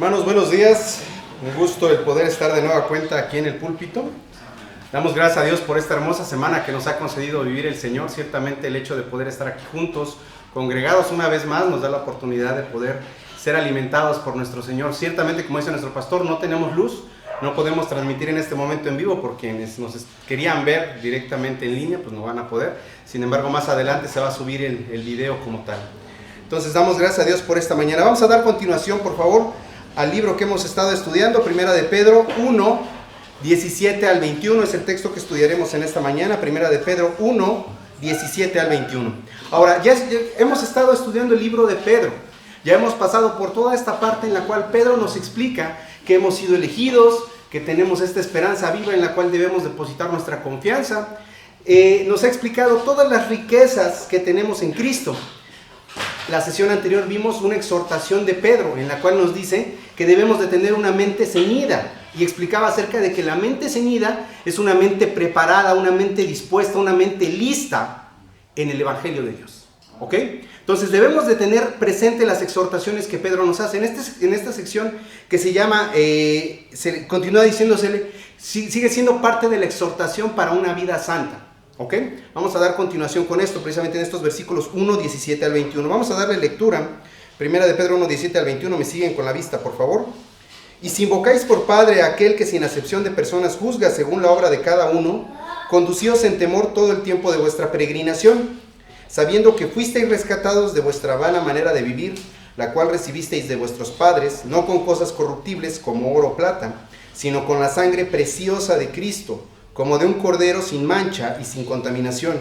Hermanos, buenos días. Un gusto el poder estar de nueva cuenta aquí en el púlpito. Damos gracias a Dios por esta hermosa semana que nos ha concedido vivir el Señor. Ciertamente el hecho de poder estar aquí juntos, congregados una vez más, nos da la oportunidad de poder ser alimentados por nuestro Señor. Ciertamente, como dice nuestro pastor, no tenemos luz, no podemos transmitir en este momento en vivo porque quienes nos querían ver directamente en línea, pues no van a poder. Sin embargo, más adelante se va a subir el video como tal. Entonces, damos gracias a Dios por esta mañana. Vamos a dar continuación, por favor, al libro que hemos estado estudiando, Primera de Pedro 1, 17 al 21, es el texto que estudiaremos en esta mañana, Primera de Pedro 1, 17 al 21. Ahora, ya hemos estado estudiando el libro de Pedro, ya hemos pasado por toda esta parte en la cual Pedro nos explica que hemos sido elegidos, que tenemos esta esperanza viva en la cual debemos depositar nuestra confianza. Nos ha explicado todas las riquezas que tenemos en Cristo. La sesión anterior vimos una exhortación de Pedro en la cual nos dice que debemos de tener una mente ceñida y explicaba acerca de que la mente ceñida es una mente preparada, una mente dispuesta, una mente lista en el Evangelio de Dios. ¿Ok? Entonces debemos de tener presente las exhortaciones que Pedro nos hace. En esta sección que se llama, continúa diciéndosele, sigue siendo parte de la exhortación para una vida santa. ¿Ok? Vamos a dar continuación con esto, precisamente en estos versículos 1, 17 al 21. Vamos a darle lectura. Primera de Pedro 1, 17 al 21. Me siguen con la vista, por favor. Y si invocáis por Padre a aquel que sin acepción de personas juzga según la obra de cada uno, conducíos en temor todo el tiempo de vuestra peregrinación, sabiendo que fuisteis rescatados de vuestra vana manera de vivir, la cual recibisteis de vuestros padres, no con cosas corruptibles como oro o plata, sino con la sangre preciosa de Cristo, como de un cordero sin mancha y sin contaminación,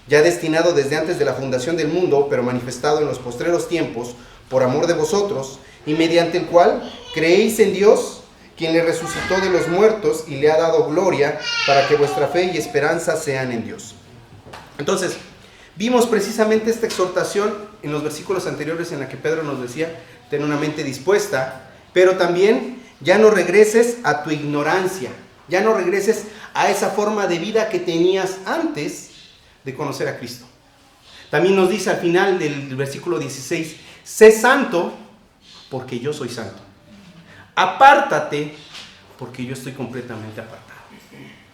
ya destinado desde antes de la fundación del mundo, pero manifestado en los postreros tiempos, por amor de vosotros, y mediante el cual creéis en Dios, quien le resucitó de los muertos y le ha dado gloria, para que vuestra fe y esperanza sean en Dios. Entonces, vimos precisamente esta exhortación en los versículos anteriores en la que Pedro nos decía, ten una mente dispuesta, pero también ya no regreses a tu ignorancia, ya no regreses a esa forma de vida que tenías antes de conocer a Cristo. También nos dice al final del versículo 16, sé santo porque yo soy santo. Apártate porque yo estoy completamente apartado.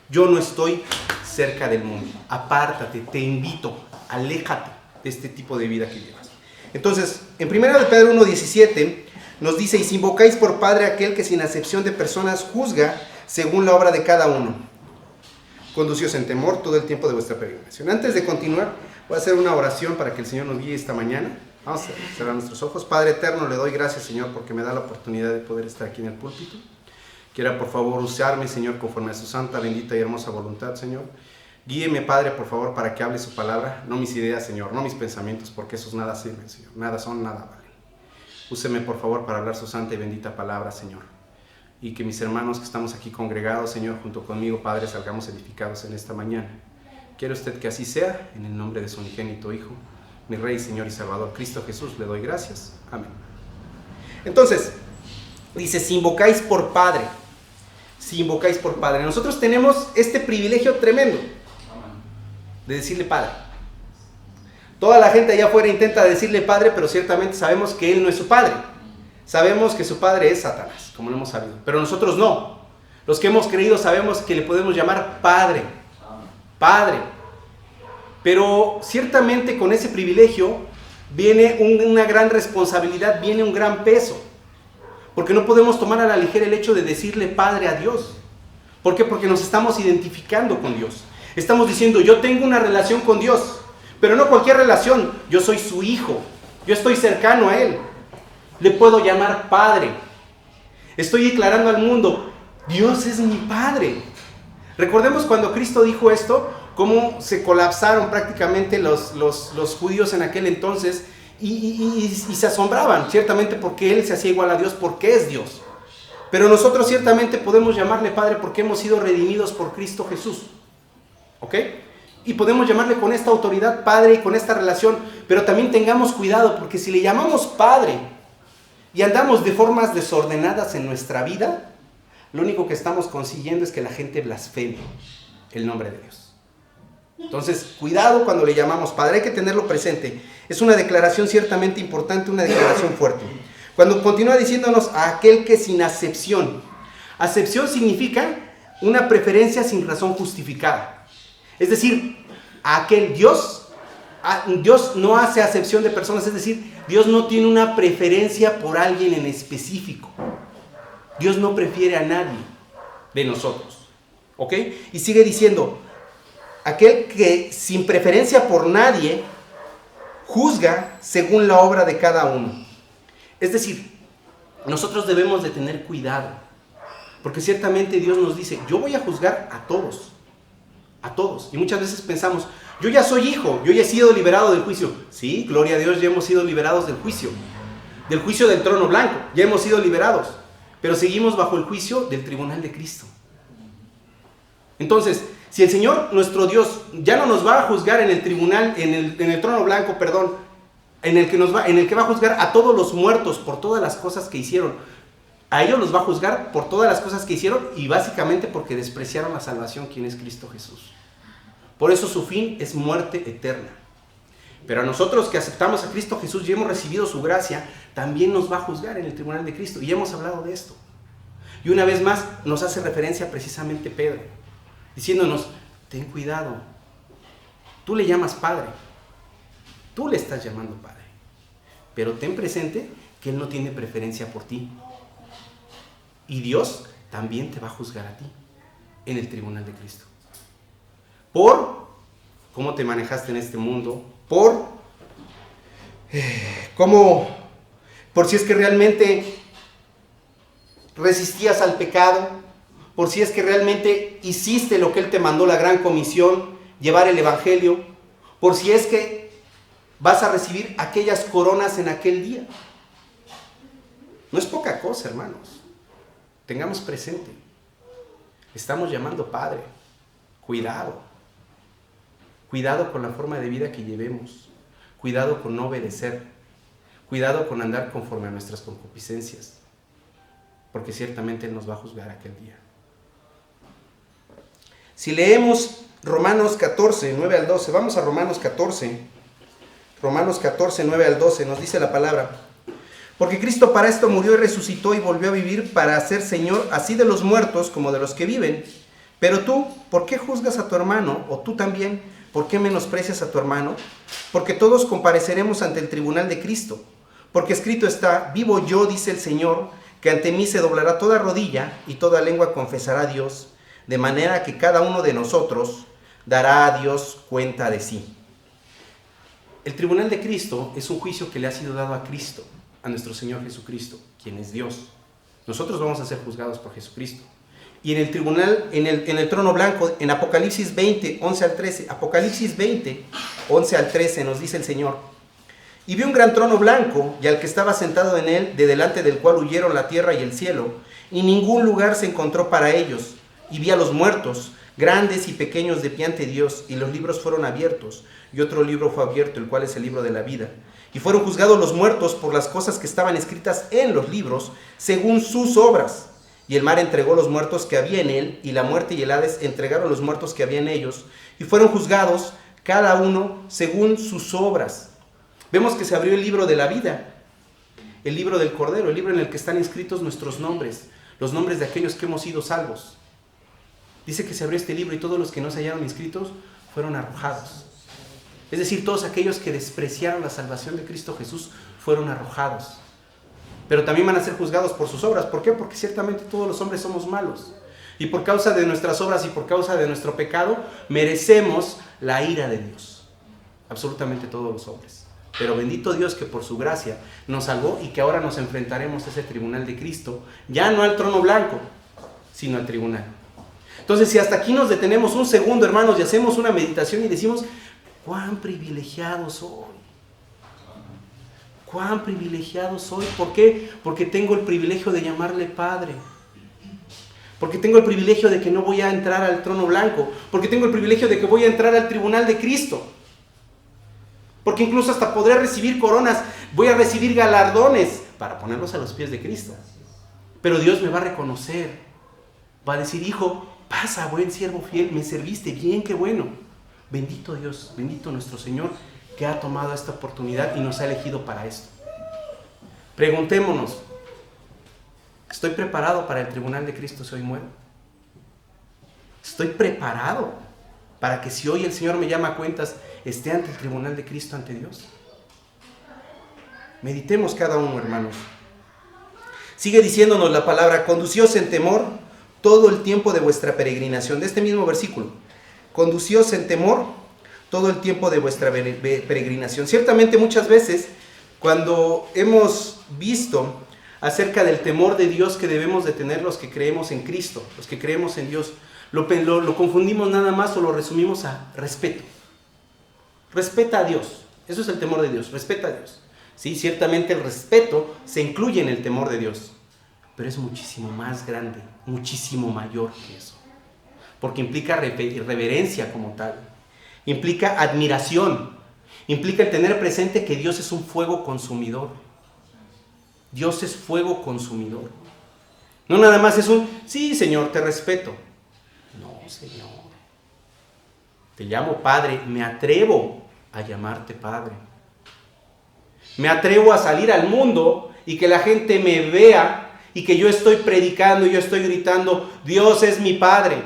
Yo no estoy cerca del mundo. Apártate, te invito, aléjate de este tipo de vida que llevas. Entonces, en 1 de Pedro 1:17 nos dice, y si invocáis por Padre aquel que sin acepción de personas juzga según la obra de cada uno, conducíos en temor todo el tiempo de vuestra peregrinación. Antes de continuar, voy a hacer una oración para que el Señor nos guíe esta mañana. Vamos a cerrar nuestros ojos. Padre eterno, le doy gracias, Señor, porque me da la oportunidad de poder estar aquí en el púlpito. Quiera, por favor, usarme, Señor, conforme a su santa, bendita y hermosa voluntad, Señor. Guíeme, Padre, por favor, para que hable su palabra, no mis ideas, Señor, no mis pensamientos, porque esos nada sirven, Señor. Nada son, nada valen. Úseme, por favor, para hablar su santa y bendita palabra, Señor. Y que mis hermanos que estamos aquí congregados, Señor, junto conmigo, Padre, salgamos edificados en esta mañana. Quiere usted que así sea, en el nombre de su unigénito Hijo, mi Rey, Señor y Salvador, Cristo Jesús, le doy gracias. Amén. Entonces, dice, si invocáis por Padre, si invocáis por Padre. Nosotros tenemos este privilegio tremendo de decirle Padre. Toda la gente allá afuera intenta decirle Padre, pero ciertamente sabemos que Él no es su Padre. Sabemos que su padre es Satanás, como lo hemos sabido, pero nosotros no. Los que hemos creído sabemos que le podemos llamar Padre, Padre. Pero ciertamente con ese privilegio viene una gran responsabilidad, viene un gran peso. Porque no podemos tomar a la ligera el hecho de decirle Padre a Dios. ¿Por qué? Porque nos estamos identificando con Dios. Estamos diciendo, yo tengo una relación con Dios, pero no cualquier relación, yo soy su hijo, yo estoy cercano a Él. Le puedo llamar Padre. Estoy declarando al mundo, Dios es mi Padre. Recordemos cuando Cristo dijo esto, cómo se colapsaron prácticamente los judíos en aquel entonces y se asombraban, ciertamente porque Él se hacía igual a Dios, porque es Dios. Pero nosotros ciertamente podemos llamarle Padre porque hemos sido redimidos por Cristo Jesús. ¿Ok? Y podemos llamarle con esta autoridad Padre y con esta relación, pero también tengamos cuidado porque si le llamamos Padre y andamos de formas desordenadas en nuestra vida, lo único que estamos consiguiendo es que la gente blasfeme el nombre de Dios. Entonces, cuidado cuando le llamamos Padre, hay que tenerlo presente. Es una declaración ciertamente importante, una declaración fuerte. Cuando continúa diciéndonos a aquel que sin acepción. Acepción significa una preferencia sin razón justificada. Es decir, a aquel Dios no hace acepción de personas, es decir, Dios no tiene una preferencia por alguien en específico. Dios no prefiere a nadie de nosotros. ¿Ok? Y sigue diciendo, aquel que sin preferencia por nadie juzga según la obra de cada uno. Es decir, nosotros debemos de tener cuidado, porque ciertamente Dios nos dice, yo voy a juzgar a todos. Y muchas veces pensamos, yo ya soy hijo, yo ya he sido liberado del juicio. Sí, gloria a Dios, ya hemos sido liberados del juicio del trono blanco, ya hemos sido liberados, pero seguimos bajo el juicio del tribunal de Cristo. Entonces, si el Señor, nuestro Dios, ya no nos va a juzgar en el tribunal, en el trono blanco, perdón, en el que va a juzgar a todos los muertos por todas las cosas que hicieron, a ellos los va a juzgar por todas las cosas que hicieron y básicamente porque despreciaron la salvación, quien es Cristo Jesús. Por eso su fin es muerte eterna. Pero a nosotros que aceptamos a Cristo Jesús y hemos recibido su gracia, también nos va a juzgar en el tribunal de Cristo. Y ya hemos hablado de esto. Y una vez más nos hace referencia precisamente Pedro, diciéndonos, ten cuidado, tú le llamas Padre, tú le estás llamando Padre, pero ten presente que Él no tiene preferencia por ti. Y Dios también te va a juzgar a ti en el tribunal de Cristo. Por cómo te manejaste en este mundo, por si es que realmente resistías al pecado, por si es que realmente hiciste lo que Él te mandó, la gran comisión, llevar el evangelio, por si es que vas a recibir aquellas coronas en aquel día. No es poca cosa, hermanos. Tengamos presente, estamos llamando Padre. Cuidado con la forma de vida que llevemos, cuidado con no obedecer, cuidado con andar conforme a nuestras concupiscencias, porque ciertamente Él nos va a juzgar aquel día. Si leemos Romanos 14, 9 al 12, vamos a Romanos 14, 9 al 12, nos dice la palabra: porque Cristo para esto murió y resucitó y volvió a vivir para ser Señor así de los muertos como de los que viven. Pero tú, ¿por qué juzgas a tu hermano? O tú también, ¿por qué menosprecias a tu hermano? Porque todos compareceremos ante el tribunal de Cristo. Porque escrito está, vivo yo, dice el Señor, que ante mí se doblará toda rodilla y toda lengua confesará a Dios, de manera que cada uno de nosotros dará a Dios cuenta de sí. El tribunal de Cristo es un juicio que le ha sido dado a Cristo, a nuestro Señor Jesucristo, quien es Dios. Nosotros vamos a ser juzgados por Jesucristo. Y en el tribunal, en el trono blanco, en Apocalipsis 20, 11 al 13, Apocalipsis 20, 11 al 13 nos dice el Señor: y vi un gran trono blanco, y al que estaba sentado en él, de delante del cual huyeron la tierra y el cielo, y ningún lugar se encontró para ellos. Y vi a los muertos, grandes y pequeños, de pie ante Dios, y los libros fueron abiertos, y otro libro fue abierto, el cual es el libro de la vida. Y fueron juzgados los muertos por las cosas que estaban escritas en los libros, según sus obras. Y el mar entregó los muertos que había en él, y la muerte y el Hades entregaron los muertos que había en ellos, y fueron juzgados cada uno según sus obras. Vemos que se abrió el libro de la vida, el libro del Cordero, el libro en el que están inscritos nuestros nombres, los nombres de aquellos que hemos sido salvos. Dice que se abrió este libro y todos los que no se hallaron inscritos fueron arrojados. Es decir, todos aquellos que despreciaron la salvación de Cristo Jesús fueron arrojados. Pero también van a ser juzgados por sus obras. ¿Por qué? Porque ciertamente todos los hombres somos malos. Y por causa de nuestras obras y por causa de nuestro pecado, merecemos la ira de Dios. Absolutamente todos los hombres. Pero bendito Dios que por su gracia nos salvó y que ahora nos enfrentaremos a ese tribunal de Cristo. Ya no al trono blanco, sino al tribunal. Entonces, si hasta aquí nos detenemos un segundo, hermanos, y hacemos una meditación y decimos: ¡cuán privilegiado soy! ¡Cuán privilegiado soy! ¿Por qué? Porque tengo el privilegio de llamarle Padre. Porque tengo el privilegio de que no voy a entrar al trono blanco. Porque tengo el privilegio de que voy a entrar al tribunal de Cristo. Porque incluso hasta podré recibir coronas, voy a recibir galardones para ponerlos a los pies de Cristo. Pero Dios me va a reconocer. Va a decir: hijo, pasa, buen siervo fiel, me serviste bien, qué bueno. Bendito Dios, bendito nuestro Señor, que ha tomado esta oportunidad y nos ha elegido para esto. Preguntémonos, ¿estoy preparado para el tribunal de Cristo si hoy muero? ¿Estoy preparado para que si hoy el Señor me llama a cuentas, esté ante el tribunal de Cristo, ante Dios? Meditemos cada uno, hermanos. Sigue diciéndonos la palabra: conducíos en temor todo el tiempo de vuestra peregrinación. De este mismo versículo, conducíos en temor todo el tiempo de vuestra peregrinación. Ciertamente muchas veces, cuando hemos visto acerca del temor de Dios que debemos de tener los que creemos en Cristo, los que creemos en Dios, lo confundimos nada más o lo resumimos a respeto. Respeta a Dios. Eso es el temor de Dios, respeta a Dios. Sí, ciertamente el respeto se incluye en el temor de Dios, pero es muchísimo más grande, muchísimo mayor que eso. Porque implica reverencia como tal, implica admiración, implica el tener presente que Dios es un fuego consumidor. Dios es fuego consumidor. No nada más es un, sí, Señor, te respeto. No, Señor. Te llamo Padre, me atrevo a llamarte Padre. Me atrevo a salir al mundo y que la gente me vea y que yo estoy predicando y yo estoy gritando, Dios es mi Padre.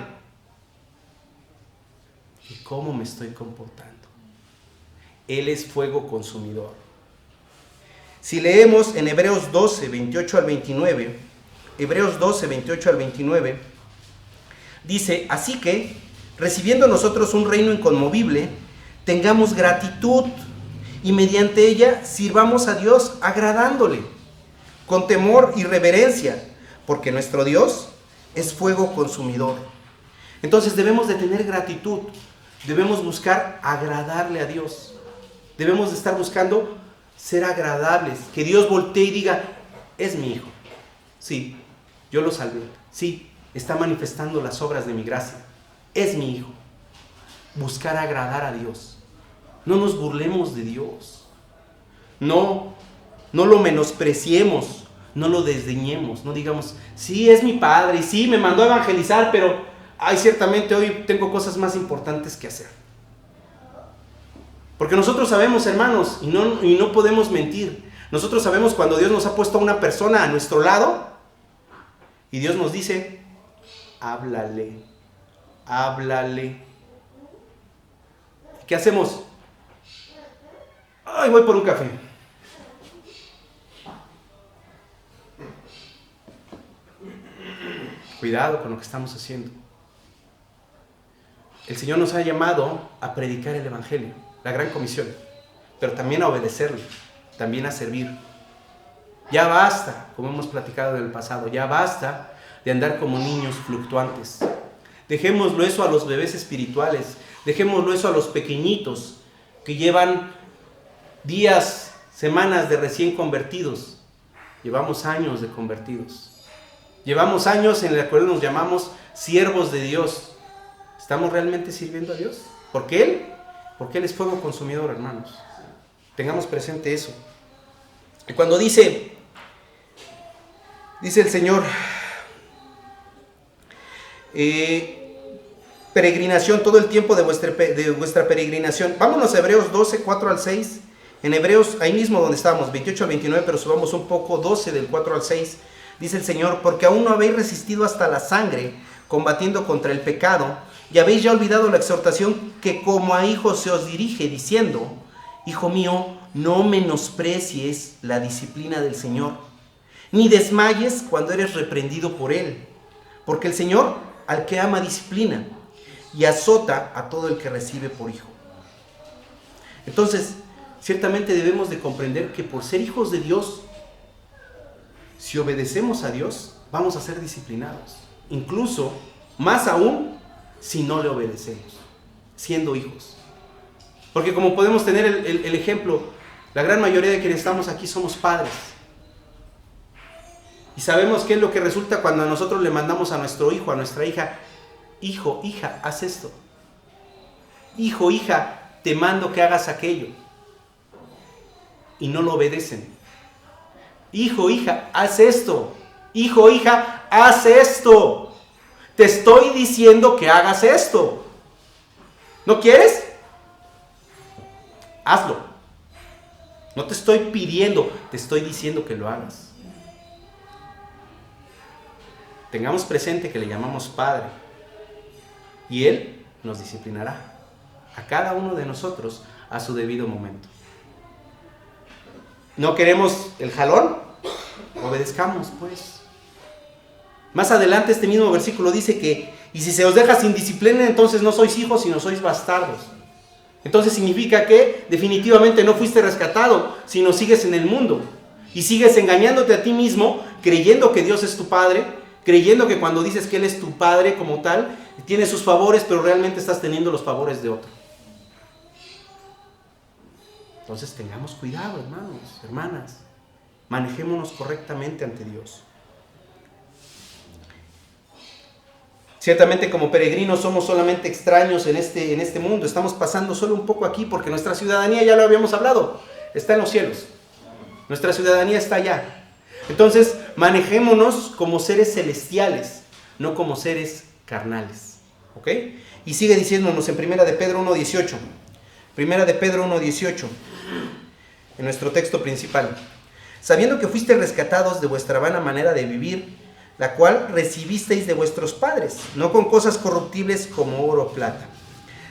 ¿Y cómo me estoy comportando? Él es fuego consumidor. Si leemos en Hebreos 12, 28 al 29, Hebreos 12, 28 al 29, dice: así que, recibiendo nosotros un reino inconmovible, tengamos gratitud y mediante ella sirvamos a Dios agradándole, con temor y reverencia, porque nuestro Dios es fuego consumidor. Entonces debemos de tener gratitud, debemos buscar agradarle a Dios, debemos de estar buscando ser agradables, que Dios voltee y diga, es mi hijo, sí, yo lo salvé, sí, está manifestando las obras de mi gracia, es mi hijo. Buscar agradar a Dios. No nos burlemos de Dios. No lo menospreciemos, no lo desdeñemos, no digamos, sí, es mi Padre, y sí, me mandó a evangelizar, pero ciertamente hoy tengo cosas más importantes que hacer. Porque nosotros sabemos, hermanos, y no podemos mentir, nosotros sabemos cuando Dios nos ha puesto a una persona a nuestro lado, y Dios nos dice, háblale. ¿Qué hacemos? Voy por un café. Cuidado con lo que estamos haciendo. El Señor nos ha llamado a predicar el Evangelio, la gran comisión, pero también a obedecerle, también a servir. Ya basta, como hemos platicado en el pasado, ya basta de andar como niños fluctuantes. Dejémoslo eso a los bebés espirituales, dejémoslo eso a los pequeñitos que llevan días, semanas de recién convertidos. Llevamos años de convertidos. Llevamos años en los cuales nos llamamos siervos de Dios. ¿Estamos realmente sirviendo a Dios? ¿Por qué? Porque Él es fuego consumidor, hermanos. Tengamos presente eso. Y cuando dice el Señor, peregrinación, todo el tiempo de vuestra peregrinación. Vámonos a Hebreos 12, 4 al 6. En Hebreos, ahí mismo donde estábamos, 28 al 29, pero subamos un poco, 12 del 4 al 6. Dice el Señor, porque aún no habéis resistido hasta la sangre, combatiendo contra el pecado, y habéis ya olvidado la exhortación que como a hijos se os dirige, diciendo, hijo mío, no menosprecies la disciplina del Señor, ni desmayes cuando eres reprendido por Él, porque el Señor al que ama disciplina, y azota a todo el que recibe por hijo. Entonces, ciertamente debemos de comprender que por ser hijos de Dios, si obedecemos a Dios, vamos a ser disciplinados. Incluso, más aún, si no le obedecemos, siendo hijos. Porque como podemos tener el ejemplo, la gran mayoría de quienes estamos aquí somos padres. Y sabemos qué es lo que resulta cuando a nosotros le mandamos a nuestro hijo, a nuestra hija, hijo, hija, haz esto. Hijo, hija, te mando que hagas aquello. Y no lo obedecen. Hijo, hija, haz esto. Hijo, hija, haz esto. Te estoy diciendo que hagas esto. ¿No quieres? Hazlo. No te estoy pidiendo, te estoy diciendo que lo hagas. Tengamos presente que le llamamos Padre y Él nos disciplinará a cada uno de nosotros a su debido momento. ¿No queremos el jalón? Obedezcamos, pues. Más adelante este mismo versículo dice que, y si se os deja sin disciplina, entonces no sois hijos, sino sois bastardos. Entonces significa que definitivamente no fuiste rescatado, sino sigues en el mundo. Y sigues engañándote a ti mismo, creyendo que Dios es tu Padre, creyendo que cuando dices que Él es tu Padre como tal, tiene sus favores, pero realmente estás teniendo los favores de otro. Entonces tengamos cuidado, hermanos, hermanas. Manejémonos correctamente ante Dios. Ciertamente como peregrinos somos solamente extraños en este mundo. Estamos pasando solo un poco aquí porque nuestra ciudadanía, ya lo habíamos hablado, está en los cielos. Nuestra ciudadanía está allá. Entonces manejémonos como seres celestiales, no como seres carnales. ¿Ok? Y sigue diciéndonos en 1 de Pedro 1:18. 1 de Pedro 1:18. En nuestro texto principal. Sabiendo que fuiste rescatados de vuestra vana manera de vivir, la cual recibisteis de vuestros padres, no con cosas corruptibles como oro o plata.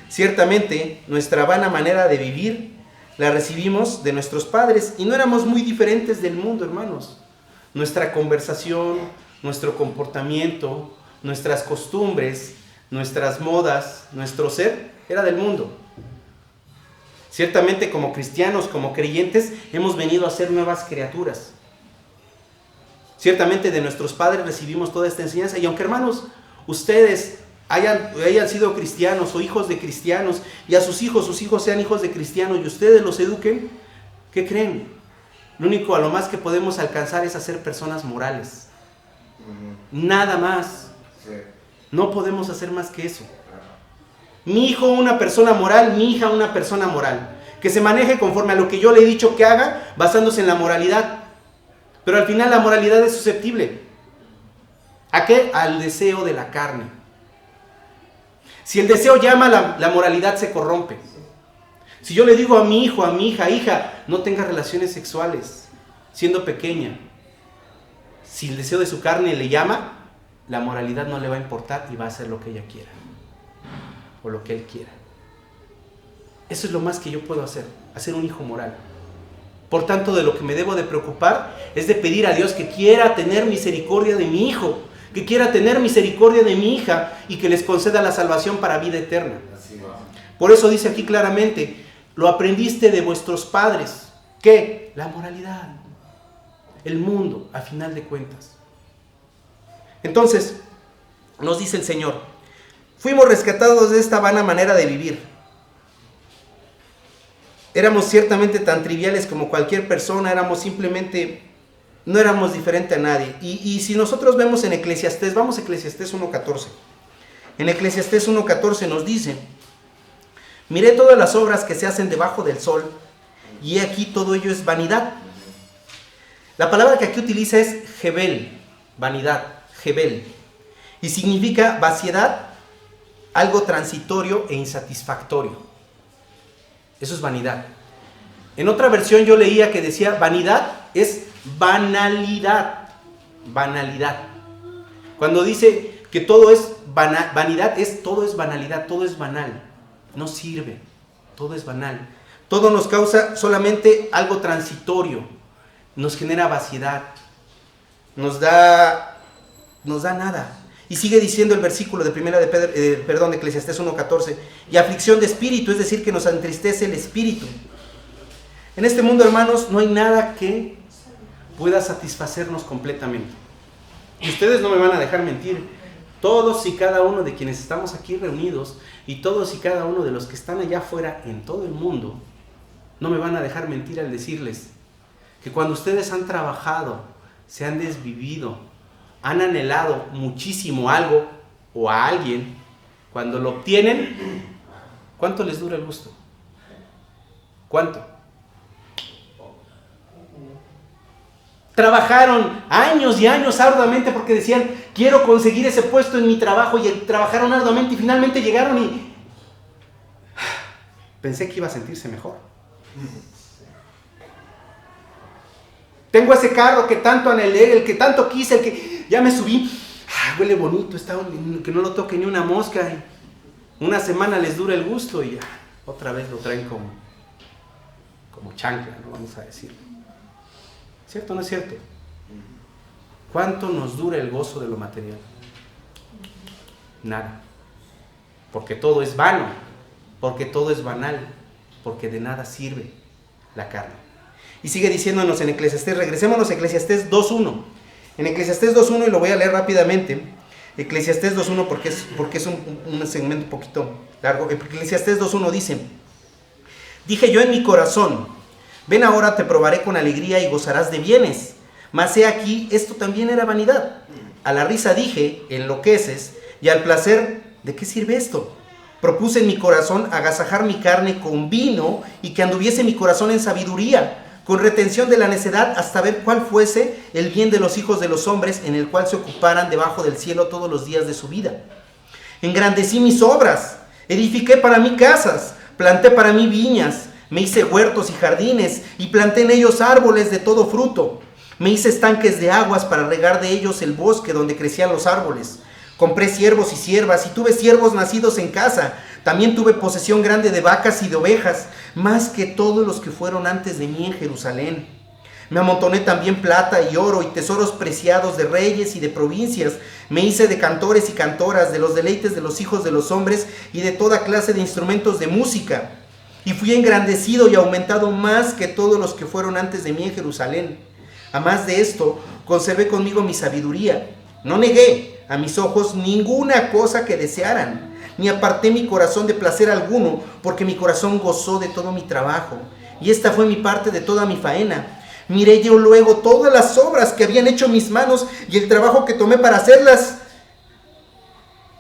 Ciertamente, nuestra vana manera de vivir la recibimos de nuestros padres y no éramos muy diferentes del mundo, hermanos. Nuestra conversación, nuestro comportamiento, nuestras costumbres, nuestras modas, nuestro ser, era del mundo. Ciertamente como cristianos, como creyentes, hemos venido a ser nuevas criaturas. Ciertamente de nuestros padres recibimos toda esta enseñanza. Y aunque, hermanos, ustedes hayan sido cristianos o hijos de cristianos, y a sus hijos sean hijos de cristianos, y ustedes los eduquen, ¿qué creen? Lo único a lo más que podemos alcanzar es a ser personas morales. Nada más. No podemos hacer más que eso. Mi hijo una persona moral, mi hija una persona moral. Que se maneje conforme a lo que yo le he dicho que haga, basándose en la moralidad. Pero al final la moralidad es susceptible. ¿A qué? Al deseo de la carne. Si el deseo llama, la moralidad se corrompe. Si yo le digo a mi hijo, a mi hija, no tenga relaciones sexuales, siendo pequeña. Si el deseo de su carne le llama, la moralidad no le va a importar y va a hacer lo que ella quiera. O lo que él quiera. Eso es lo más que yo puedo hacer un hijo moral. Por tanto, de lo que me debo de preocupar es de pedir a Dios que quiera tener misericordia de mi hijo, que quiera tener misericordia de mi hija y que les conceda la salvación para vida eterna. Por eso dice aquí claramente, lo aprendiste de vuestros padres. ¿Qué? La moralidad, el mundo, a final de cuentas. Entonces, nos dice el Señor, fuimos rescatados de esta vana manera de vivir. Éramos ciertamente tan triviales como cualquier persona, no éramos diferente a nadie. Y si nosotros vemos en Eclesiastés, vamos a Eclesiastés 1:14. En Eclesiastés 1:14 nos dice, miré todas las obras que se hacen debajo del sol, y aquí todo ello es vanidad. La palabra que aquí utiliza es jebel, vanidad, jebel, y significa vaciedad, algo transitorio e insatisfactorio. Eso es vanidad. En otra versión yo leía que decía vanidad es banalidad. Banalidad. Cuando dice que todo es vanidad, todo es banalidad, todo es banal. No sirve, todo es banal. Todo nos causa solamente algo transitorio. Nos genera vaciedad. Nos da nada. Y sigue diciendo el versículo de de Eclesiastés 1:14, y aflicción de espíritu, es decir, que nos entristece el espíritu. En este mundo, hermanos, no hay nada que pueda satisfacernos completamente. Y ustedes no me van a dejar mentir. Todos y cada uno de quienes estamos aquí reunidos, y todos y cada uno de los que están allá afuera en todo el mundo, no me van a dejar mentir al decirles que cuando ustedes han trabajado, se han desvivido, han anhelado muchísimo algo o a alguien, cuando lo obtienen, ¿cuánto les dura el gusto? ¿Cuánto? Trabajaron años y años arduamente porque decían, quiero conseguir ese puesto en mi trabajo, y trabajaron arduamente y finalmente llegaron y pensé que iba a sentirse mejor. Tengo ese carro que tanto anhelé, el que tanto quise, el que ya me subí. Huele bonito, está que no lo toque ni una mosca. Una semana les dura el gusto y ya, otra vez lo traen como chancla, ¿no? Vamos a decirlo. ¿Cierto o no es cierto? ¿Cuánto nos dura el gozo de lo material? Nada. Porque todo es vano, porque todo es banal, porque de nada sirve la carne. Y sigue diciéndonos en Eclesiastés, regresémonos a Eclesiastés 2.1. En Eclesiastés 2.1, y lo voy a leer rápidamente, Eclesiastés 2.1 porque es un segmento un poquito largo. Eclesiastés 2.1 dice: dije yo en mi corazón, ven ahora te probaré con alegría y gozarás de bienes. Mas he aquí, esto también era vanidad. A la risa dije, enloqueces, y al placer, ¿de qué sirve esto? Propuse en mi corazón agasajar mi carne con vino y que anduviese mi corazón en sabiduría, con retención de la necedad, hasta ver cuál fuese el bien de los hijos de los hombres, en el cual se ocuparan debajo del cielo todos los días de su vida. Engrandecí mis obras, edifiqué para mí casas, planté para mí viñas, me hice huertos y jardines, y planté en ellos árboles de todo fruto. Me hice estanques de aguas para regar de ellos el bosque donde crecían los árboles. Compré siervos y siervas, y tuve siervos nacidos en casa. También tuve posesión grande de vacas y de ovejas, más que todos los que fueron antes de mí en Jerusalén. Me amontoné también plata y oro y tesoros preciados de reyes y de provincias. Me hice de cantores y cantoras, de los deleites de los hijos de los hombres y de toda clase de instrumentos de música. Y fui engrandecido y aumentado más que todos los que fueron antes de mí en Jerusalén. A más de esto, conservé conmigo mi sabiduría. No negué a mis ojos ninguna cosa que desearan, ni aparté mi corazón de placer alguno, porque mi corazón gozó de todo mi trabajo, y esta fue mi parte de toda mi faena. Miré yo luego todas las obras que habían hecho mis manos, y el trabajo que tomé para hacerlas,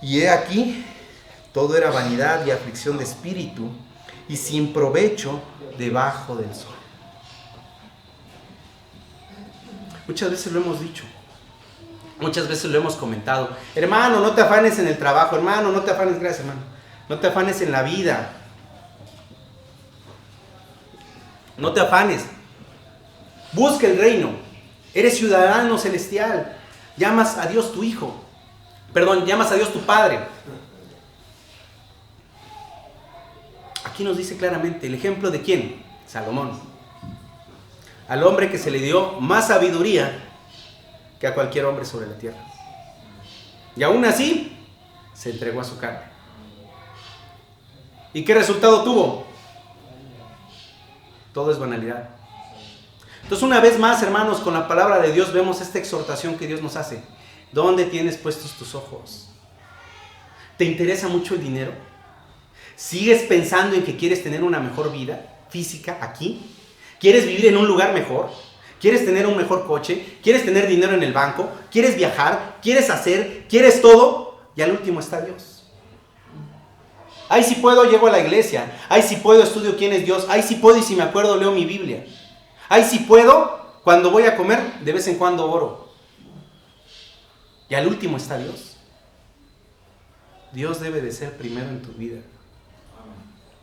y he aquí, todo era vanidad y aflicción de espíritu, y sin provecho debajo del sol. Muchas veces lo hemos dicho. Muchas veces lo hemos comentado. Hermano, no te afanes en el trabajo. Hermano, no te afanes, gracias hermano. No te afanes en la vida. No te afanes. Busca el reino. Eres ciudadano celestial. Llamas a Dios tu hijo. Perdón, llamas a Dios tu padre. Aquí nos dice claramente el ejemplo de quién. Salomón. Al hombre que se le dio más sabiduría que a cualquier hombre sobre la tierra. Y aún así, se entregó a su carne. ¿Y qué resultado tuvo? Todo es banalidad. Entonces, una vez más, hermanos, con la palabra de Dios vemos esta exhortación que Dios nos hace. ¿Dónde tienes puestos tus ojos? ¿Te interesa mucho el dinero? ¿Sigues pensando en que quieres tener una mejor vida física aquí? ¿Quieres vivir en un lugar mejor? ¿Quieres tener un mejor coche? ¿Quieres tener dinero en el banco? ¿Quieres viajar? ¿Quieres hacer? ¿Quieres todo? Y al último está Dios. Ay, si puedo, llego a la iglesia. Ay, si puedo, estudio quién es Dios. Ay, si puedo y si me acuerdo, leo mi Biblia. Ay, si puedo, cuando voy a comer, de vez en cuando oro. Y al último está Dios. Dios debe de ser primero en tu vida.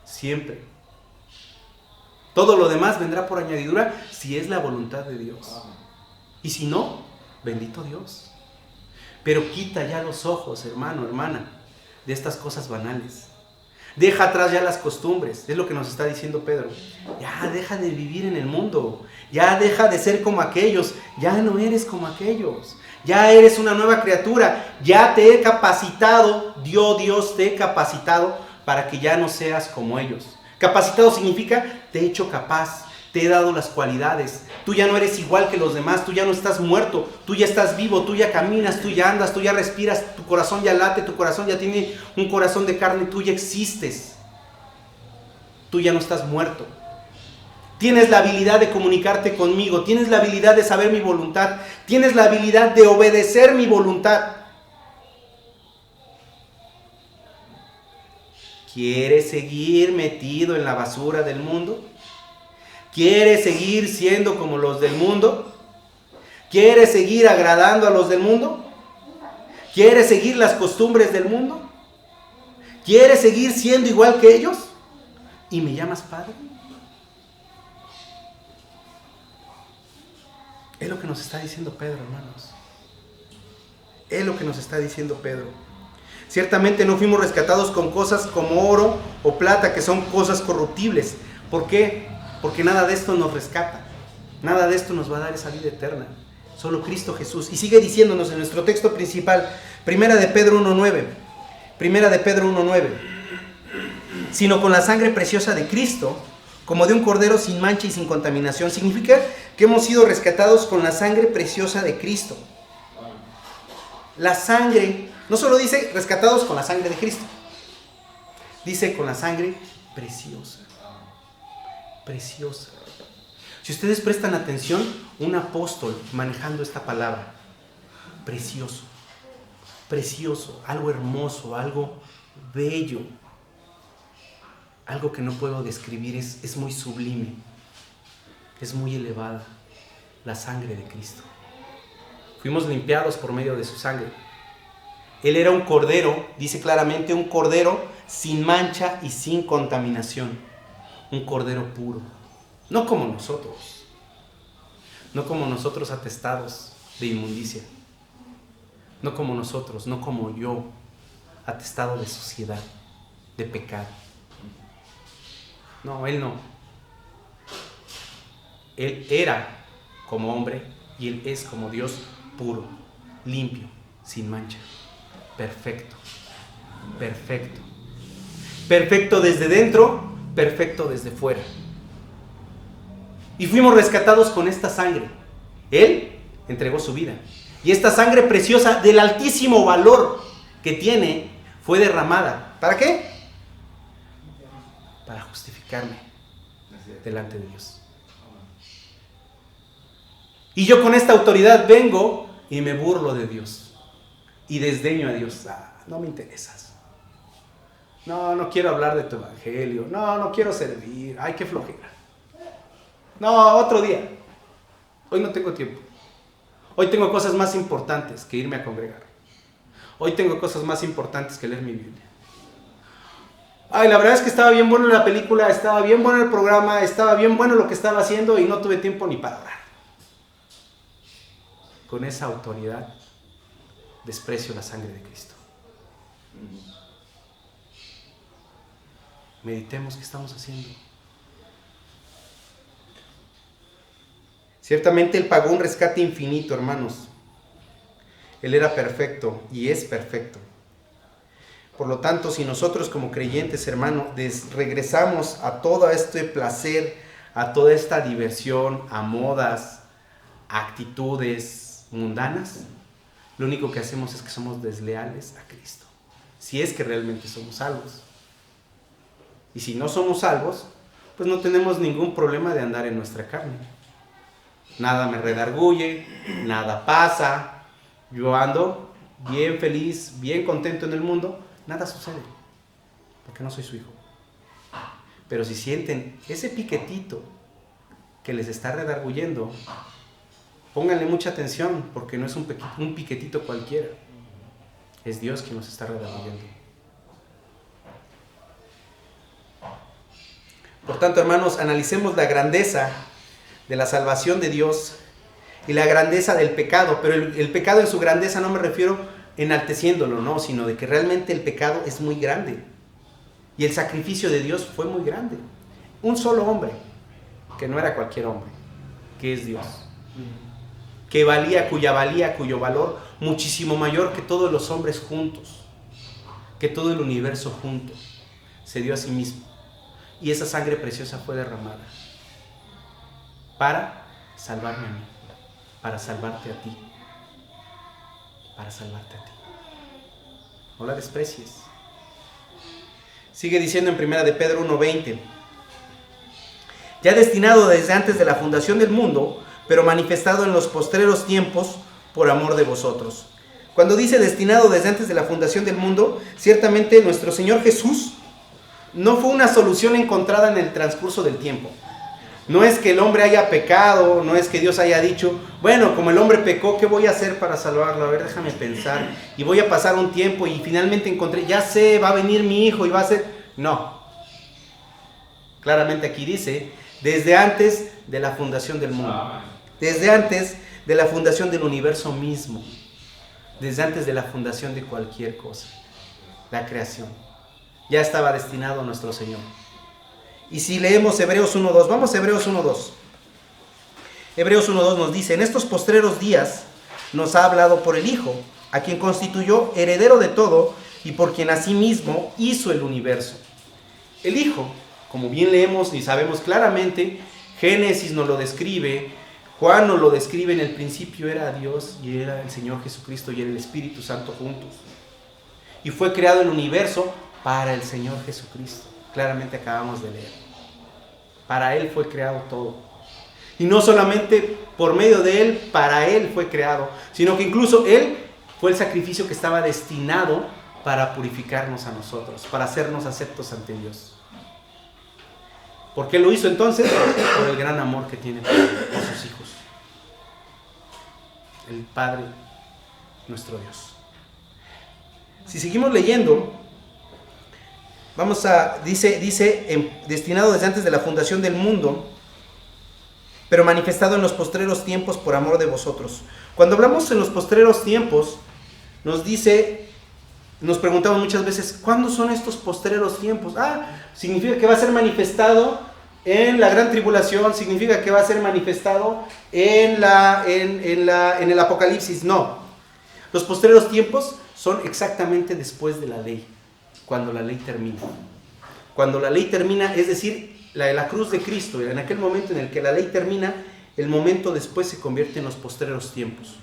Siempre. Todo lo demás vendrá por añadidura si es la voluntad de Dios. Y si no, bendito Dios. Pero quita ya los ojos, hermano, hermana, de estas cosas banales. Deja atrás ya las costumbres. Es lo que nos está diciendo Pedro. Ya deja de vivir en el mundo. Ya deja de ser como aquellos. Ya no eres como aquellos. Ya eres una nueva criatura. Ya te he capacitado. Dios te he capacitado para que ya no seas como ellos. Capacitado significa, te he hecho capaz, te he dado las cualidades. Tú ya no eres igual que los demás, tú ya no estás muerto, tú ya estás vivo, tú ya caminas, tú ya andas, tú ya respiras, tu corazón ya late, tu corazón ya tiene un corazón de carne, tú ya existes. Tú ya no estás muerto. Tienes la habilidad de comunicarte conmigo, tienes la habilidad de saber mi voluntad, tienes la habilidad de obedecer mi voluntad. ¿Quieres seguir metido en la basura del mundo? ¿Quieres seguir siendo como los del mundo? ¿Quieres seguir agradando a los del mundo? ¿Quieres seguir las costumbres del mundo? ¿Quieres seguir siendo igual que ellos? ¿Y me llamas Padre? Es lo que nos está diciendo Pedro, hermanos. Es lo que nos está diciendo Pedro. Ciertamente no fuimos rescatados con cosas como oro o plata, que son cosas corruptibles. ¿Por qué? Porque nada de esto nos rescata. Nada de esto nos va a dar esa vida eterna. Solo Cristo Jesús. Y sigue diciéndonos en nuestro texto principal, Primera de Pedro 1:9. Primera de Pedro 1:9. Sino con la sangre preciosa de Cristo, como de un cordero sin mancha y sin contaminación. Significa que hemos sido rescatados con la sangre preciosa de Cristo. La sangre, no solo dice rescatados con la sangre de Cristo, dice con la sangre preciosa. Preciosa. Si ustedes prestan atención, un apóstol manejando esta palabra, precioso, precioso, algo hermoso, algo bello, algo que no puedo describir, es muy sublime, es muy elevada, la sangre de Cristo. Fuimos limpiados por medio de su sangre. Él era un cordero, dice claramente, un cordero sin mancha y sin contaminación, un cordero puro. No como nosotros atestados de inmundicia, no como nosotros, no como yo, atestado de suciedad, de pecado. No, Él no. Él era como hombre y Él es como Dios, puro, limpio, sin mancha, perfecto, perfecto. Perfecto desde dentro, perfecto desde fuera. Y fuimos rescatados con esta sangre. Él entregó su vida. Y esta sangre preciosa del altísimo valor que tiene fue derramada. ¿Para qué? Para justificarme delante de Dios. Y yo con esta autoridad vengo y me burlo de Dios. Y desdeño a Dios. No me interesas. No quiero hablar de tu evangelio. No quiero servir. Ay, qué flojera. No, otro día. Hoy no tengo tiempo. Hoy tengo cosas más importantes que irme a congregar. Hoy tengo cosas más importantes que leer mi Biblia. Ay, la verdad es que estaba bien bueno la película, estaba bien bueno el programa, estaba bien bueno lo que estaba haciendo y no tuve tiempo ni para orar. Con esa autoridad desprecio la sangre de Cristo. Meditemos qué estamos haciendo. Ciertamente Él pagó un rescate infinito, hermanos. Él era perfecto y es perfecto. Por lo tanto, si nosotros como creyentes, hermanos, regresamos a todo este placer, a toda esta diversión, a modas, a actitudes mundanas, lo único que hacemos es que somos desleales a Cristo. Si es que realmente somos salvos. Y si no somos salvos, pues no tenemos ningún problema de andar en nuestra carne. Nada me redarguye, nada pasa, yo ando bien feliz, bien contento en el mundo, nada sucede, porque no soy su hijo. Pero si sienten ese piquetito que les está redarguyendo, pónganle mucha atención, porque no es un piquetito cualquiera, es Dios quien nos está redarguyendo. Por tanto, hermanos, analicemos la grandeza de la salvación de Dios y la grandeza del pecado, pero el pecado en su grandeza no me refiero enalteciéndolo, no, sino de que realmente el pecado es muy grande y el sacrificio de Dios fue muy grande. Un solo hombre, que no era cualquier hombre, que es Dios, cuyo valor muchísimo mayor que todos los hombres juntos, que todo el universo junto, se dio a sí mismo, y esa sangre preciosa fue derramada para salvarme a mí, para salvarte a ti, para salvarte a ti. No la desprecies. Sigue diciendo en 1 de Pedro 1:20, ya destinado desde antes de la fundación del mundo, pero manifestado en los postreros tiempos por amor de vosotros. Cuando dice destinado desde antes de la fundación del mundo, ciertamente nuestro Señor Jesús no fue una solución encontrada en el transcurso del tiempo. No es que el hombre haya pecado, no es que Dios haya dicho, bueno, como el hombre pecó, ¿qué voy a hacer para salvarlo? A ver, déjame pensar. Y voy a pasar un tiempo y finalmente encontré, ya sé, va a venir mi hijo y va a ser... No. Claramente aquí dice, desde antes de la fundación del mundo. Desde antes de la fundación del universo mismo, desde antes de la fundación de cualquier cosa, la creación. Ya estaba destinado a nuestro Señor. Y si leemos Hebreos 1.2, vamos a Hebreos 1.2. Hebreos 1.2 nos dice: en estos postreros días nos ha hablado por el Hijo, a quien constituyó heredero de todo y por quien asimismo hizo el universo. El Hijo, como bien leemos y sabemos claramente, Génesis nos lo describe, Juan nos lo describe, en el principio era Dios y era el Señor Jesucristo y era el Espíritu Santo juntos. Y fue creado el universo para el Señor Jesucristo. Claramente acabamos de leer. Para Él fue creado todo. Y no solamente por medio de Él, para Él fue creado, sino que incluso Él fue el sacrificio que estaba destinado para purificarnos a nosotros, para hacernos aceptos ante Dios. ¿Por qué lo hizo entonces? Por el gran amor que tiene por sus hijos. El Padre, nuestro Dios. Si seguimos leyendo, dice, destinado desde antes de la fundación del mundo, pero manifestado en los postreros tiempos por amor de vosotros. Cuando hablamos en los postreros tiempos, nos preguntamos muchas veces, ¿cuándo son estos postreros tiempos? Significa que va a ser manifestado en la gran tribulación, significa que va a ser manifestado en el Apocalipsis. No, los postreros tiempos son exactamente después de la ley, cuando la ley termina. Cuando la ley termina, es decir, la cruz de Cristo, en aquel momento en el que la ley termina, el momento después se convierte en los postreros tiempos.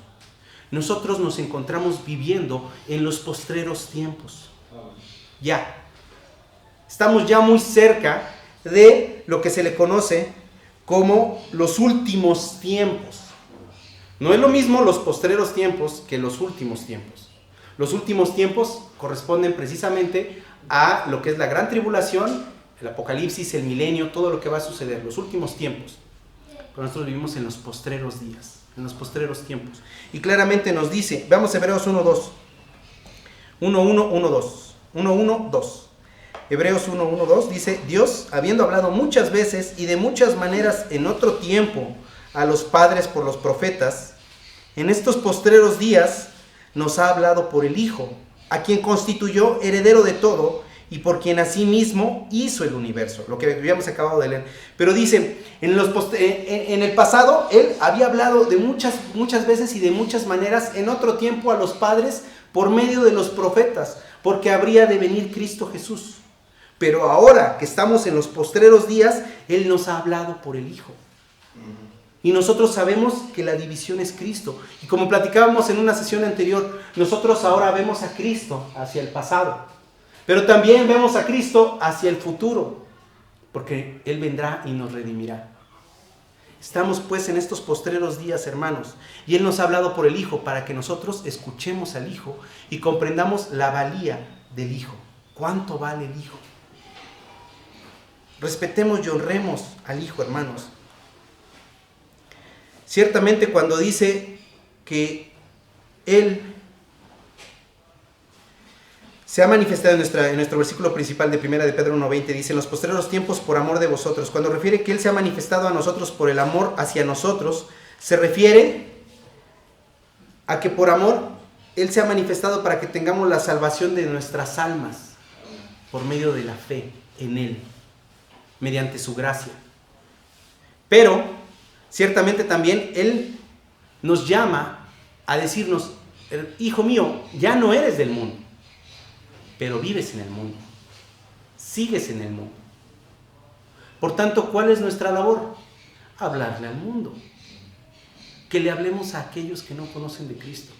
Nosotros nos encontramos viviendo en los postreros tiempos. Ya. Estamos ya muy cerca de lo que se le conoce como los últimos tiempos. No es lo mismo los postreros tiempos que los últimos tiempos. Los últimos tiempos corresponden precisamente a lo que es la gran tribulación, el Apocalipsis, el milenio, todo lo que va a suceder, los últimos tiempos. Pero nosotros vivimos en los postreros días, en los postreros tiempos. Y claramente nos dice, veamos Hebreos 1.2. 1.1.2. Hebreos 1.1.2 dice: Dios, habiendo hablado muchas veces y de muchas maneras en otro tiempo a los padres por los profetas, en estos postreros días nos ha hablado por el Hijo, a quien constituyó heredero de todo y por quien asimismo hizo el universo, lo que habíamos acabado de leer. Pero dice, en el pasado Él había hablado de muchas veces y de muchas maneras en otro tiempo a los padres por medio de los profetas, porque habría de venir Cristo Jesús. Pero ahora que estamos en los postreros días, Él nos ha hablado por el Hijo. Y nosotros sabemos que la división es Cristo. Y como platicábamos en una sesión anterior, nosotros ahora vemos a Cristo hacia el pasado. Pero también vemos a Cristo hacia el futuro. Porque Él vendrá y nos redimirá. Estamos pues en estos postreros días, hermanos. Y Él nos ha hablado por el Hijo para que nosotros escuchemos al Hijo y comprendamos la valía del Hijo. ¿Cuánto vale el Hijo? Respetemos y honremos al Hijo, hermanos. Ciertamente cuando dice que Él se ha manifestado en nuestro versículo principal de 1 de Pedro 1.20, dice: en los postreros tiempos por amor de vosotros. Cuando refiere que Él se ha manifestado a nosotros por el amor hacia nosotros, se refiere a que por amor Él se ha manifestado para que tengamos la salvación de nuestras almas por medio de la fe en Él, mediante su gracia. Pero ciertamente también Él nos llama a decirnos: hijo mío, ya no eres del mundo, pero vives en el mundo, sigues en el mundo. Por tanto, ¿cuál es nuestra labor? Hablarle al mundo, que le hablemos a aquellos que no conocen de Cristo,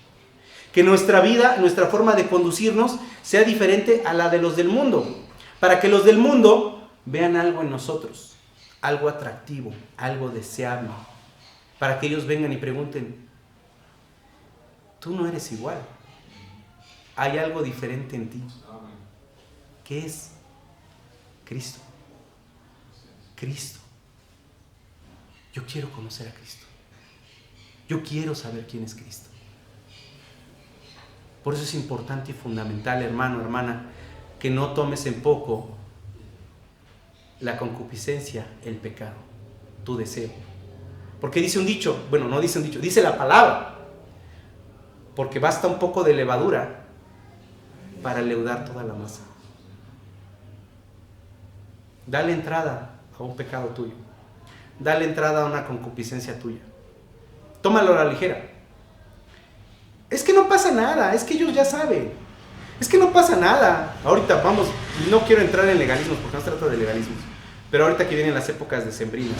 que nuestra vida, nuestra forma de conducirnos sea diferente a la de los del mundo, para que los del mundo vean algo en nosotros, algo atractivo, algo deseable, para que ellos vengan y pregunten: tú no eres igual, hay algo diferente en ti. ¿Qué es? Cristo. Cristo. Yo quiero conocer a Cristo. Yo quiero saber quién es Cristo. Por eso es importante y fundamental, hermano, hermana, que no tomes en poco la concupiscencia, el pecado, tu deseo. Porque dice un dicho, bueno, no dice un dicho, dice la palabra. Porque basta un poco de levadura para leudar toda la masa. Dale entrada a un pecado tuyo. Dale entrada a una concupiscencia tuya. Tómalo a la ligera. Es que no pasa nada, es que ellos ya saben. Es que no pasa nada. Ahorita vamos, no quiero entrar en legalismos porque no se trata de legalismos. Pero ahorita que vienen las épocas decembrinas,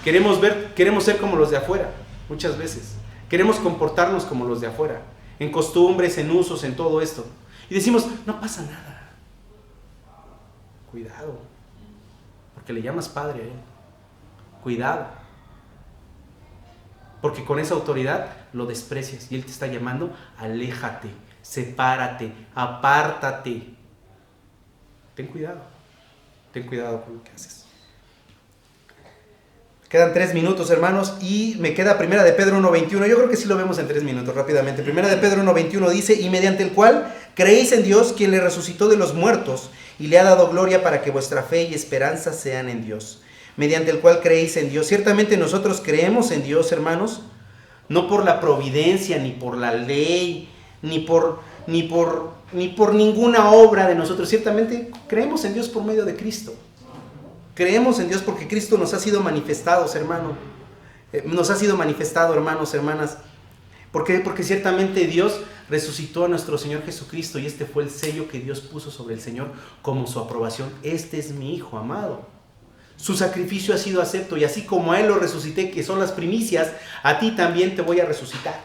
queremos ser como los de afuera, muchas veces. Queremos comportarnos como los de afuera, en costumbres, en usos, en todo esto. Y decimos, no pasa nada. Cuidado, porque le llamas padre a él. Cuidado, porque con esa autoridad lo desprecias y él te está llamando, aléjate, sepárate, apártate. Ten cuidado con lo que haces. Quedan 3 minutos, hermanos, y me queda Primera de Pedro 1:21. Yo creo que sí lo vemos en 3 minutos, rápidamente. Primera de Pedro 1:21 dice, y mediante el cual creéis en Dios, quien le resucitó de los muertos, y le ha dado gloria para que vuestra fe y esperanza sean en Dios. Mediante el cual creéis en Dios. Ciertamente nosotros creemos en Dios, hermanos, no por la providencia, ni por la ley, ni por ninguna obra de nosotros. Ciertamente creemos en Dios por medio de Cristo. Creemos en Dios porque Cristo nos ha sido manifestado, hermano. Nos ha sido manifestado, hermanos, hermanas. ¿Por qué? Porque ciertamente Dios resucitó a nuestro Señor Jesucristo y este fue el sello que Dios puso sobre el Señor como su aprobación. Este es mi Hijo amado. Su sacrificio ha sido acepto y así como a Él lo resucité, que son las primicias, a ti también te voy a resucitar.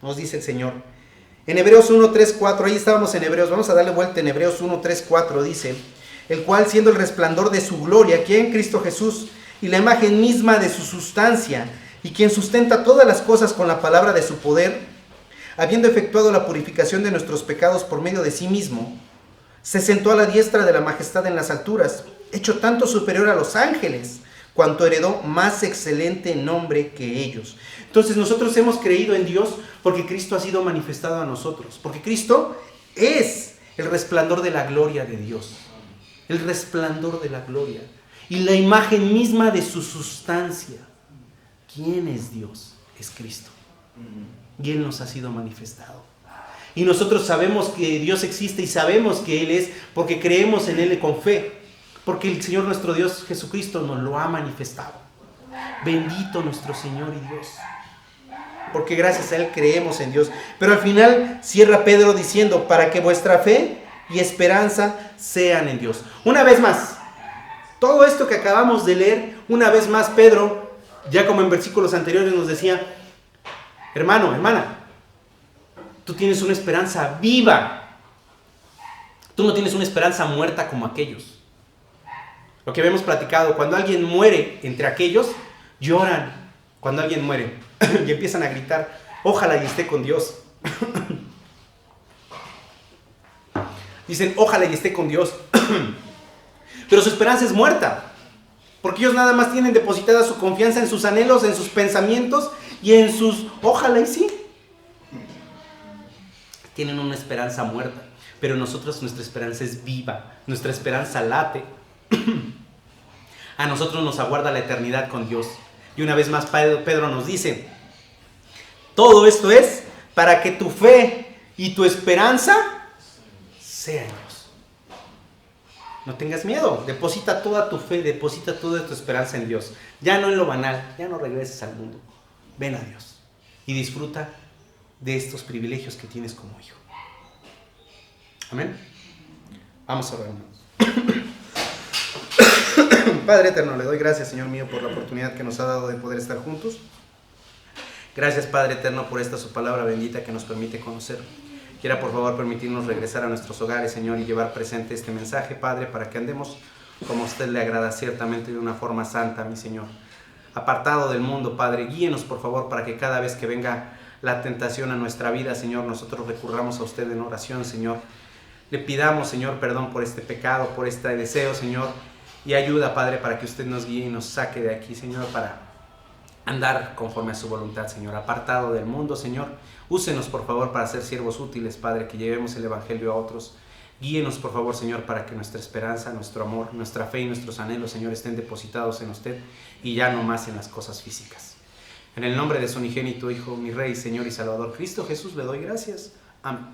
Nos dice el Señor. En Hebreos 1, 3, 4, ahí estábamos en Hebreos, vamos a darle vuelta en Hebreos 1, 3, 4, dice, el cual siendo el resplandor de su gloria, quien Cristo Jesús, y la imagen misma de su sustancia, y quien sustenta todas las cosas con la palabra de su poder, habiendo efectuado la purificación de nuestros pecados por medio de sí mismo, se sentó a la diestra de la majestad en las alturas, hecho tanto superior a los ángeles, cuanto heredó más excelente nombre que ellos. Entonces nosotros hemos creído en Dios porque Cristo ha sido manifestado a nosotros, porque Cristo es el resplandor de la gloria de Dios, el resplandor de la gloria y la imagen misma de su sustancia. ¿Quién es Dios? Es Cristo. Y Él nos ha sido manifestado. Y nosotros sabemos que Dios existe y sabemos que Él es porque creemos en Él con fe. Porque el Señor nuestro Dios Jesucristo nos lo ha manifestado. Bendito nuestro Señor y Dios. Porque gracias a Él creemos en Dios. Pero al final cierra Pedro diciendo, para que vuestra fe y esperanza sean en Dios. Una vez más, todo esto que acabamos de leer, una vez más Pedro, ya como en versículos anteriores nos decía, hermano, hermana, tú tienes una esperanza viva. Tú no tienes una esperanza muerta como aquellos. Lo que habíamos platicado, cuando alguien muere entre aquellos, lloran cuando alguien muere y empiezan a gritar, ojalá y esté con Dios. Dicen, ojalá y esté con Dios. Pero su esperanza es muerta, porque ellos nada más tienen depositada su confianza en sus anhelos, en sus pensamientos y en sus ojalá y sí. Tienen una esperanza muerta, pero nosotros, nuestra esperanza es viva, nuestra esperanza late. A nosotros nos aguarda la eternidad con Dios. Y una vez más Pedro nos dice, todo esto es para que tu fe y tu esperanza sean en Dios. No tengas miedo, deposita toda tu fe, deposita toda tu esperanza en Dios. Ya no en lo banal, ya no regreses al mundo. Ven a Dios y disfruta de estos privilegios que tienes como hijo. Amén. Vamos a orar, hermanos. Padre eterno, le doy gracias, Señor mío, por la oportunidad que nos ha dado de poder estar juntos. Gracias, Padre eterno, por esta su palabra bendita que nos permite conocer. Quiera, por favor, permitirnos regresar a nuestros hogares, Señor, y llevar presente este mensaje, Padre, para que andemos como a usted le agrada, ciertamente de una forma santa, mi Señor. Apartado del mundo, Padre, guíenos, por favor, para que cada vez que venga la tentación a nuestra vida, Señor, nosotros recurramos a usted en oración, Señor. Le pidamos, Señor, perdón por este pecado, por este deseo, Señor. Y ayuda, Padre, para que usted nos guíe y nos saque de aquí, Señor, para andar conforme a su voluntad, Señor. Apartado del mundo, Señor. Úsenos, por favor, para ser siervos útiles, Padre, que llevemos el Evangelio a otros. Guíenos, por favor, Señor, para que nuestra esperanza, nuestro amor, nuestra fe y nuestros anhelos, Señor, estén depositados en usted y ya no más en las cosas físicas. En el nombre de su unigénito Hijo, mi Rey, Señor y Salvador, Cristo Jesús, le doy gracias. Amén.